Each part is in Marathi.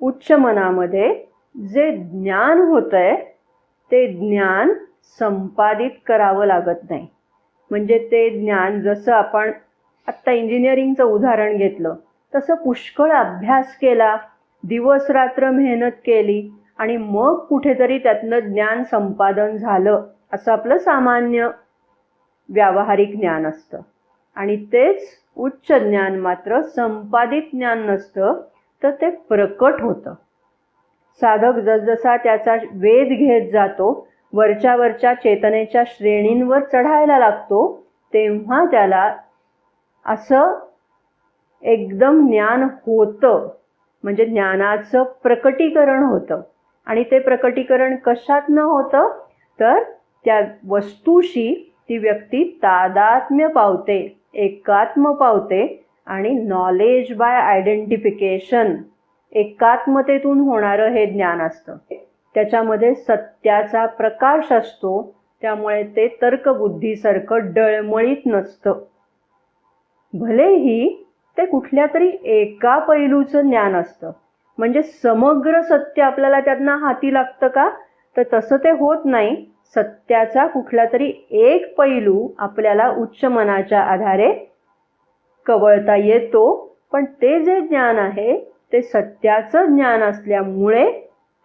उच्च मनामध्ये जे ज्ञान होतंय ते ज्ञान संपादित करावं लागत नाही. म्हणजे ते ज्ञान जसं आपण आत्ता इंजिनिअरिंगचं उदाहरण घेतलं तसं पुष्कळ अभ्यास केला, दिवस रात्र मेहनत केली आणि मग कुठेतरी त्यातनं ज्ञान संपादन झालं असं आपलं सामान्य व्यावहारिक ज्ञान असतं. आणि तेच उच्च ज्ञान मात्र संपादित ज्ञान नसतं, तर ते प्रकट होतं. साधक जसजसा त्याचा वेध घेत जातो, वरच्या वरच्या चेतनेच्या श्रेणींवर चढायला लागतो, तेव्हा त्याला असं एकदम ज्ञान होतं. म्हणजे ज्ञानाचं प्रकटीकरण होतं. आणि ते प्रकटीकरण कशातनं होतं? तर त्या वस्तूशी ती व्यक्ती तादात्म्य पावते, एकात्म पावते आणि नॉलेज बाय आयडेंटिफिकेशन, एकात्मतेतून होणारं हे ज्ञान असतं. त्याच्यामध्ये सत्याचा प्रकाश असतो, त्यामुळे ते तर्कबुद्धीसारखं डळमळीत नसतं. भलेही ते कुठल्या तरी एका पैलूचं ज्ञान असतं. म्हणजे समग्र सत्य आपल्याला त्यातनं हाती लागतं का? तर तसं ते होत नाही. सत्याचा कुठला तरी एक पैलू आपल्याला उच्च मनाच्या आधारे कवळता येतो, पण ते जे ज्ञान आहे ते सत्याचं ज्ञान असल्यामुळे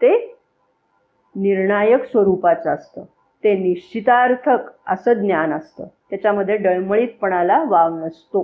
ते निर्णायक स्वरूपाचं असतं. ते निश्चितार्थक असं ज्ञान असतं. त्याच्यामध्ये डळमळीतपणाला वाव नसतो.